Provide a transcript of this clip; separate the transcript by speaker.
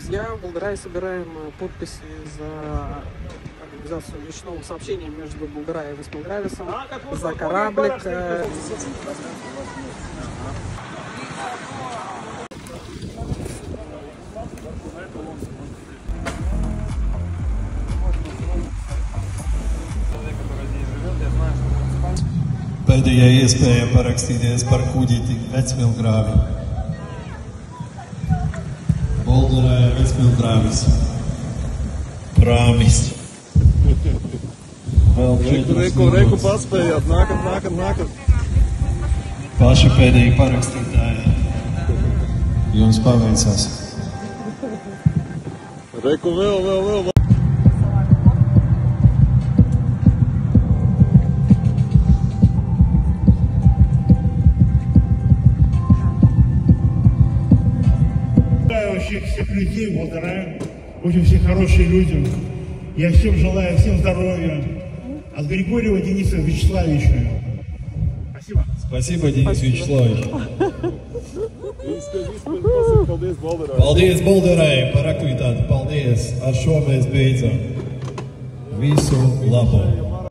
Speaker 1: Друзья, в Болдырае собираем подписи за организацию речного сообщения между Болдыраем и Смилгрависом, за кораблик.
Speaker 2: Pēdējā iespēja parakstīties par kuģīti Vecmilgrāvi. Bolderāja Vecmilgrāvis. Prāmis.
Speaker 3: Reku paspējāt, nākat.
Speaker 2: Paši pēdējie parakstītāji. Jums paveicās.
Speaker 3: Reku vēl.
Speaker 4: Всех людей в Болдырае, очень все хорошие люди. Я всем желаю, всем здоровья. От Григорьева Дениса Вячеславовича. Спасибо.
Speaker 2: Spasiba, Denis Vячеslāvičs. Paldies Bolderai par aktivitāti. Paldies. Ar šo mēs beidzam. Visu labu.